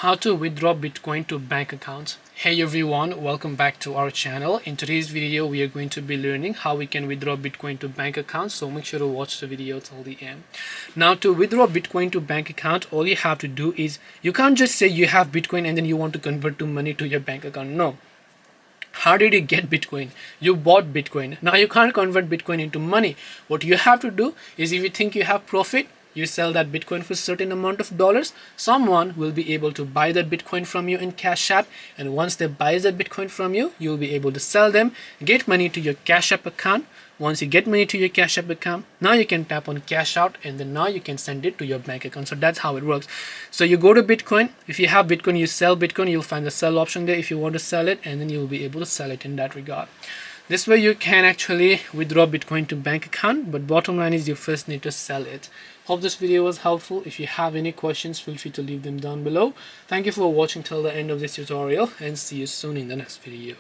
How to withdraw Bitcoin to bank accounts. Hey everyone, welcome back to our channel. In today's video we are going to be learning how we can withdraw Bitcoin to bank accounts, so make sure to watch the video till the end. Now, to withdraw Bitcoin to bank account, all you have to do is, you can't just say you have Bitcoin and then you want to convert to money to your bank account. No. How did you get Bitcoin? You bought Bitcoin. Now you can't convert Bitcoin into money. What you have to do is, if you think you have profit, you sell that Bitcoin for a certain amount of dollars. Someone will be able to buy that Bitcoin from you in Cash App, and once they buy that Bitcoin from you, you'll be able to sell them, get money to your Cash App account. Once you get money to your Cash App account, now you can tap on cash out, and then now you can send it to your bank account. So that's how it works. So you go to Bitcoin. If you have Bitcoin, you sell Bitcoin. You'll find the sell option there if you want to sell it, and then you'll be able to sell it in that regard. This way you can actually withdraw Bitcoin to bank account, but bottom line is you first need to sell it. Hope this video was helpful. If you have any questions, feel free to leave them down below. Thank you for watching till the end of this tutorial, and see you soon in the next video.